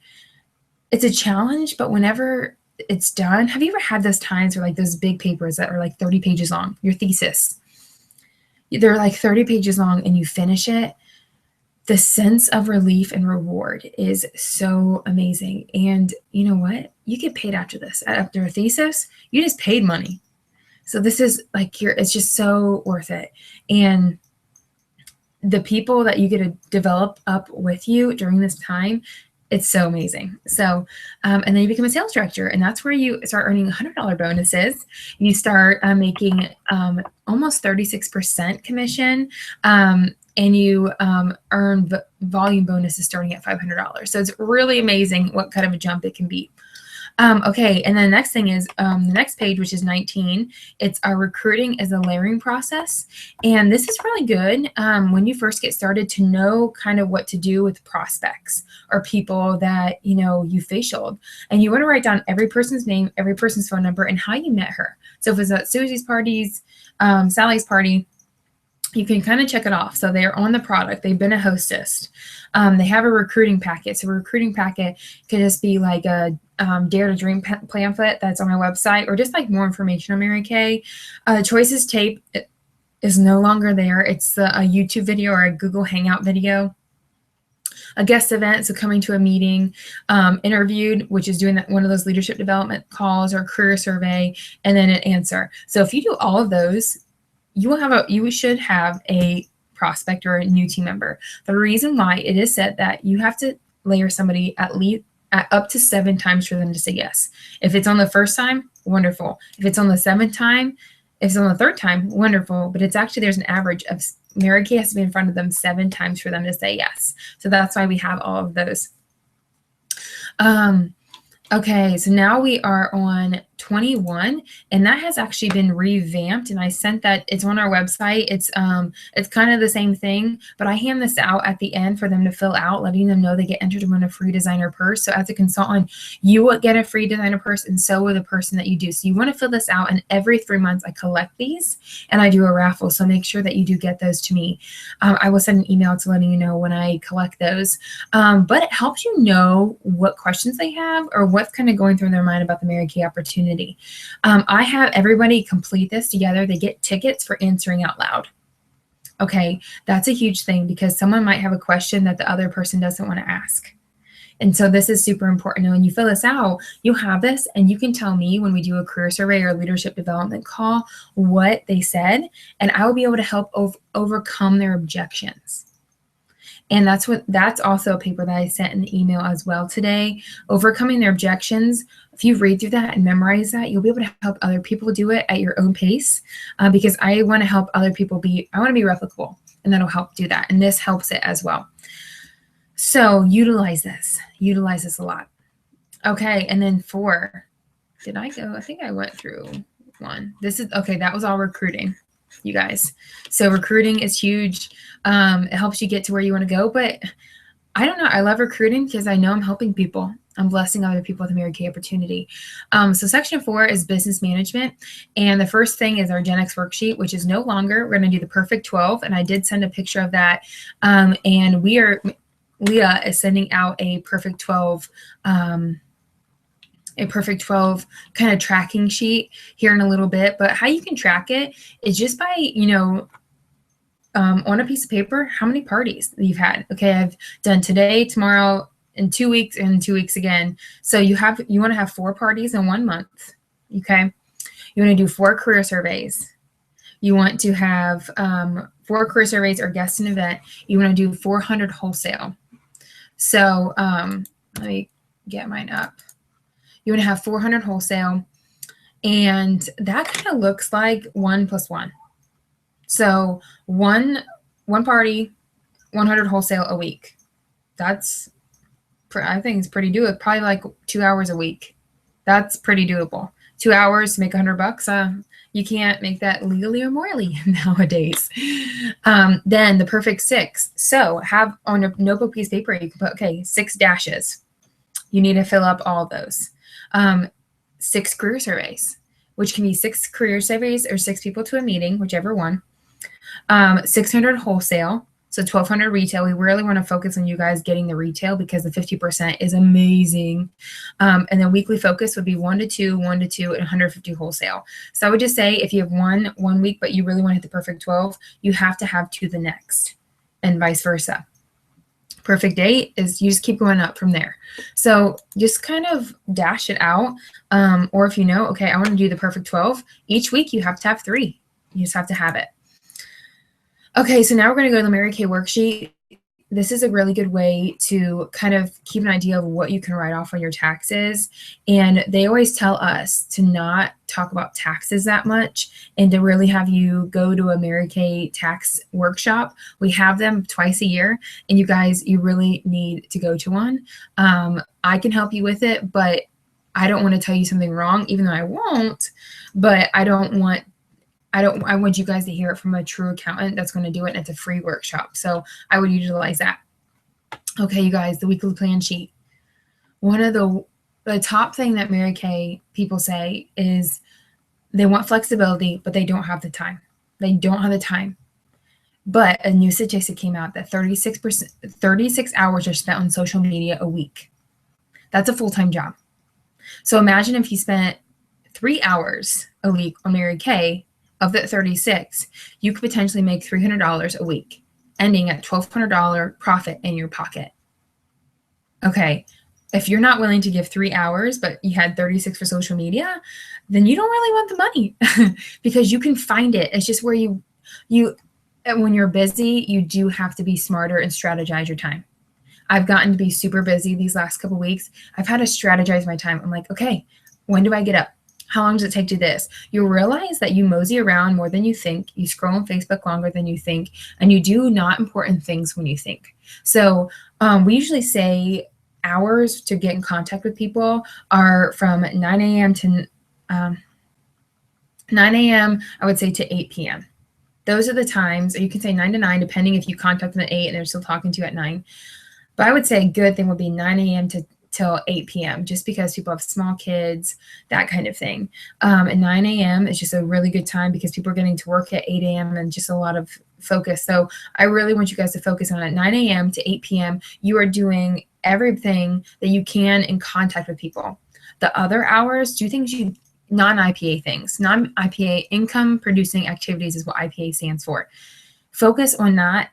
it's a challenge, but whenever it's done, have you ever had those times where, like, those big papers that are like 30 pages long, your thesis, they're like 30 pages long, and you finish it? The sense of relief and reward is so amazing. And you know what? You get paid after this. After a thesis, you just paid money. So this is like it's just so worth it. And the people that you get to develop up with you during this time, It's so amazing. So, and then you become a sales director, and that's where you start earning $100 bonuses. You start making almost 36% commission, and you earn volume bonuses starting at $500. So it's really amazing what kind of a jump it can be. Okay, and then the next thing is the next page, which is 19. It's our recruiting as a layering process. And this is really good when you first get started to know kind of what to do with prospects or people that, you know, you facialed. And you want to write down every person's name, every person's phone number, and how you met her. So if it's at Susie's parties, Sally's party, you can kind of check it off. So they're on the product. They've been a hostess. They have a recruiting packet. So a recruiting packet could just be like a Dare to Dream pamphlet that's on our website, or just like more information on Mary Kay. Choices tape is no longer there. It's a YouTube video or a Google Hangout video. A guest event, so coming to a meeting, interviewed, which is doing one of those leadership development calls or career survey, and then an answer. So if you do all of those, you should have a prospect or a new team member. The reason why it is said that you have to layer somebody at least up to 7 times for them to say yes. If it's on the first time, wonderful. If it's on the 7th time, if it's on the 3rd time, wonderful. But it's actually, there's an average of Mary Kay has to be in front of them 7 times for them to say yes. So that's why we have all of those. Okay, so now we are on 21, and that has actually been revamped, and I sent that. It's on our website. It's kind of the same thing, but I hand this out at the end for them to fill out, letting them know they get entered to win a free designer purse. So as a consultant, you will get a free designer purse, and so will the person that you do. So you want to fill this out, and every 3 months I collect these, and I do a raffle. So make sure that you do get those to me. I will send an email to letting you know when I collect those. But it helps you know what questions they have or what's kind of going through their mind about the Mary Kay opportunity. I have everybody complete this together. They get tickets for answering out loud. Okay, that's a huge thing because someone might have a question that the other person doesn't want to ask. And so this is super important. And when you fill this out, you have this, and you can tell me when we do a career survey or leadership development call what they said, and I will be able to help overcome their objections. And that's also a paper that I sent in the email as well today. Overcoming their objections. If you read through that and memorize that, you'll be able to help other people do it at your own pace, because I want to help other people I want to be replicable, and that'll help do that. And this helps it as well. So utilize this a lot. Okay, and then 4. Did I go? I think I went through 1. This is, okay, that was all recruiting, you guys. So recruiting is huge. It helps you get to where you want to go, but I don't know. I love recruiting because I know I'm helping people. I'm blessing other people with a Mary Kay opportunity. So section 4 is business management. And the first thing is our Gen X worksheet, which is no longer. We're going to do the perfect 12. And I did send a picture of that. And Leah is sending out a perfect 12, kind of tracking sheet here in a little bit. But how you can track it is just by, on a piece of paper, how many parties you've had. Okay, I've done today, tomorrow, in 2 weeks, and 2 weeks again. So you want to have 4 parties in 1 month. Okay, you want to do 4 career surveys. You want to have 4 career surveys or guest an event. You want to do 400 wholesale. So let me get mine up. You want to have 400 wholesale, and that kind of looks like 1 + 1. So one party, 100 wholesale a week. That's, I think it's pretty doable. Probably like 2 hours a week. That's pretty doable. 2 hours to make $100. You can't make that legally or morally nowadays. Then the perfect 6. So have on a notebook piece of paper, you can put, 6 dashes. You need to fill up all those. 6 career surveys, which can be 6 career surveys or 6 people to a meeting, whichever one. 600 wholesale, so 1,200 retail. We really want to focus on you guys getting the retail because the 50% is amazing. And then weekly focus would be 1 to 2, 1 to 2, and 150 wholesale. So I would just say if you have one week, but you really want to hit the perfect 12, you have to have 2 the next, and vice versa. Perfect date is you just keep going up from there. So just kind of dash it out. Or if I want to do the perfect 12, each week you have to have 3. You just have to have it. Okay, so now we're going to go to the Mary Kay worksheet. this is a really good way to kind of keep an idea of what you can write off on your taxes. And they always tell us to not talk about taxes that much and to really have you go to a Mary Kay tax workshop. We have them twice a year, and you guys, you really need to go to one. I can help you with it, but I don't want to tell you something wrong, even though I won't. But I want you guys to hear it from a true accountant that's going to do it, and it's a free workshop. So I would utilize that. Okay, you guys, the weekly plan sheet. One of the top thing that Mary Kay people say is they want flexibility, but they don't have the time. They don't have the time. But a new statistic came out that 36 hours are spent on social media a week. That's a full-time job. So imagine if you spent 3 hours a week on Mary Kay. Of that 36, you could potentially make $300 a week, ending at $1,200 profit in your pocket. Okay, if you're not willing to give 3 hours, but you had 36 for social media, then you don't really want the money because you can find it. It's just where you when you're busy, you do have to be smarter and strategize your time. I've gotten to be super busy these last couple weeks. I've had to strategize my time. I'm like, okay, when do I get up? How long does it take to do this? You'll realize that you mosey around more than you think. You scroll on Facebook longer than you think, and you do not important things when you think. So we usually say hours to get in contact with people are from 9 a.m. to 9 a.m. I would say to 8 p.m. Those are the times, or you can say 9 to 9, depending if you contact them at 8 and they're still talking to you at 9. But I would say a good thing would be 9 a.m. till 8 p.m. just because people have small kids, that kind of thing. And 9 a.m. is just a really good time because people are getting to work at 8 a.m. and just a lot of focus. So I really want you guys to focus on it. 9 a.m. to 8 p.m. You are doing everything that you can in contact with people. The other hours, do things you non-IPA things. Non-IPA, income producing activities, is what IPA stands for. Focus on not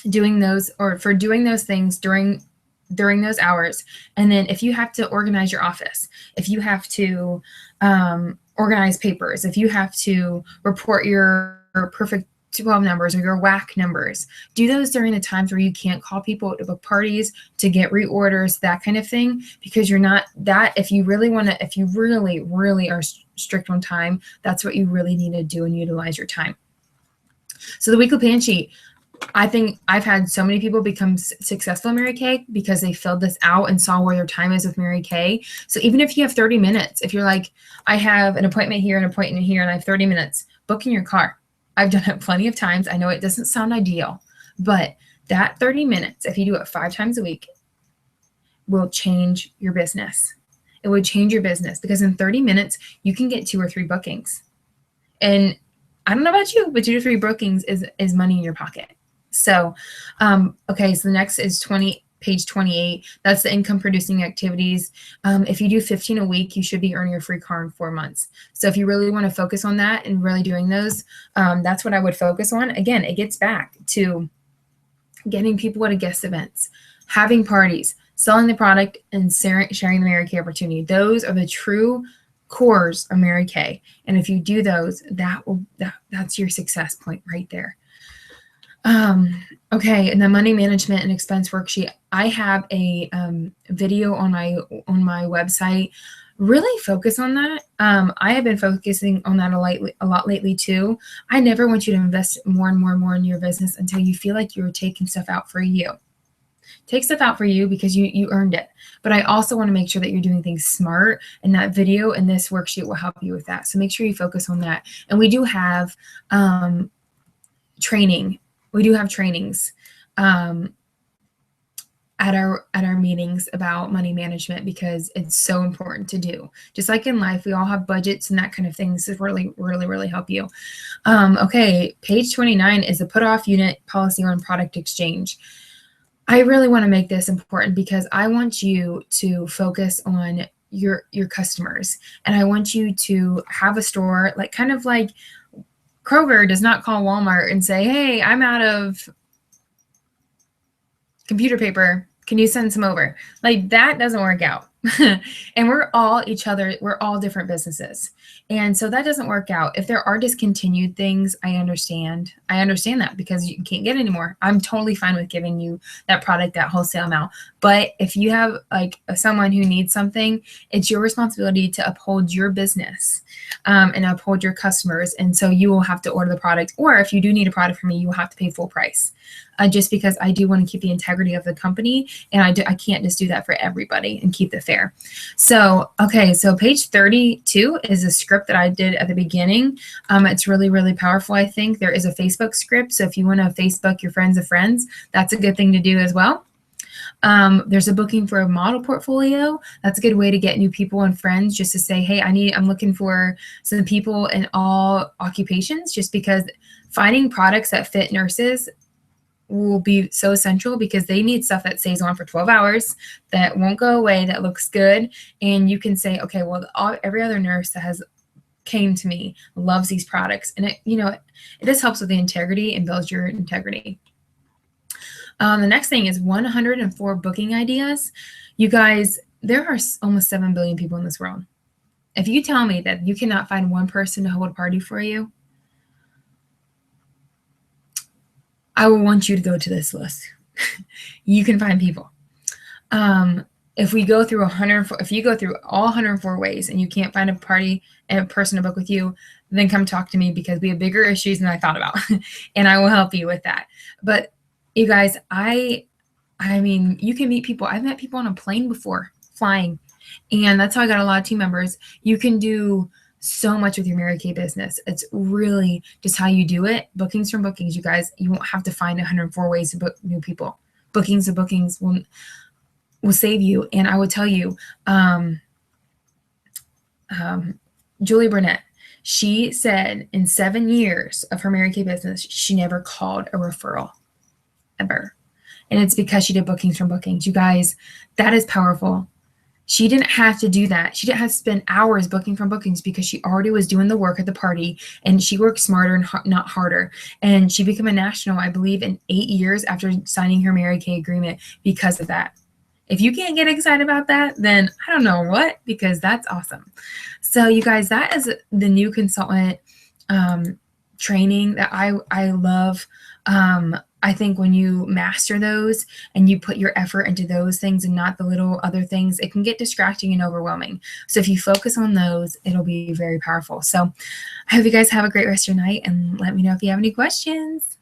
doing those, or for doing those things during those hours. And then if you have to organize your office, if you have to organize papers, if you have to report your perfect 12 numbers or your W.A.A.C numbers, do those during the times where you can't call people to book parties, to get reorders, that kind of thing, because you're not that. If you really want to, if you really, really are strict on time, that's what you really need to do and utilize your time. So the weekly plan sheet, I think I've had so many people become successful in Mary Kay because they filled this out and saw where their time is with Mary Kay. So even if you have 30 minutes, if you're like, I have an appointment here, an appointment here, and I have 30 minutes, book in your car. I've done it plenty of times. I know it doesn't sound ideal, but that 30 minutes, if you do it 5 times a week, will change your business. It would change your business because in 30 minutes, you can get 2 or 3 bookings. And I don't know about you, but 2 to 3 bookings is money in your pocket. So, okay, so the next is page 28. That's the income producing activities. If you do 15 a week, you should be earning your free car in 4 months. So if you really want to focus on that and really doing those, that's what I would focus on. Again, it gets back to getting people at guest events, having parties, selling the product, and sharing the Mary Kay opportunity. Those are the true cores of Mary Kay. And if you do those, that's your success point right there. Okay, and the money management and expense worksheet. I have a video on my website. Really focus on that. I have been focusing on that a lot lately too. I never want you to invest more and more and more in your business until you feel like you're taking stuff out for you. Take stuff out for you because you earned it. But I also want to make sure that you're doing things smart, and that video and this worksheet will help you with that. So make sure you focus on that. And we do have training. We do have trainings at our meetings about money management because it's so important to do. Just like in life, we all have budgets and that kind of thing. This is really, really, really help you. Okay, page 29 is the put off unit policy on product exchange. I really want to make this important because I want you to focus on your customers, and I want you to have a store like kind of like Kroger does not call Walmart and say, hey, I'm out of computer paper. Can you send some over? Like that doesn't work out. And we're all each other, we're all different businesses. And so that doesn't work out. If there are discontinued things, I understand. I understand that because you can't get anymore. I'm totally fine with giving you that product at wholesale amount. But if you have like someone who needs something, it's your responsibility to uphold your business and uphold your customers. And so you will have to order the product. Or if you do need a product from me, you will have to pay full price. Just because I do want to keep the integrity of the company, and I can't just do that for everybody and keep it fair. So, okay, so page 32 is a script that I did at the beginning. It's really, really powerful, I think. There is a Facebook script, so if you want to Facebook your friends of friends, that's a good thing to do as well. There's a booking for a model portfolio. That's a good way to get new people and friends, just to say, hey, I'm looking for some people in all occupations, just because finding products that fit nurses will be so essential, because they need stuff that stays on for 12 hours, that won't go away, that looks good. And you can say, okay, well, every other nurse that has came to me loves these products. And it just helps with the integrity and builds your integrity. The next thing is 104 booking ideas. You guys, there are almost 7 billion people in this world. If you tell me that you cannot find one person to hold a party for you, I will want you to go to this list. You can find people. If we go through if you go through all 104 ways and you can't find a party and a person to book with you, then come talk to me, because we have bigger issues than I thought about, and I will help you with that. But you guys, I mean, you can meet people. I've met people on a plane before, flying, and that's how I got a lot of team members. You can do so much with your Mary Kay business. It's really just how you do it. Bookings from bookings, you guys. You won't have to find 104 ways to book new people. Bookings to bookings will save you. And I would tell you, Julie Burnett, she said in 7 years of her Mary Kay business, she never called a referral, ever. And it's because she did bookings from bookings. You guys, that is powerful. She didn't have to do that. She didn't have to spend hours booking from bookings, because she already was doing the work at the party, and she worked smarter and not harder. And she became a national, I believe, in 8 years after signing her Mary Kay agreement because of that. If you can't get excited about that, then I don't know what, because that's awesome. So you guys, that is the new consultant training that I love. I think when you master those and you put your effort into those things and not the little other things, it can get distracting and overwhelming. So if you focus on those, it'll be very powerful. So I hope you guys have a great rest of your night, and let me know if you have any questions.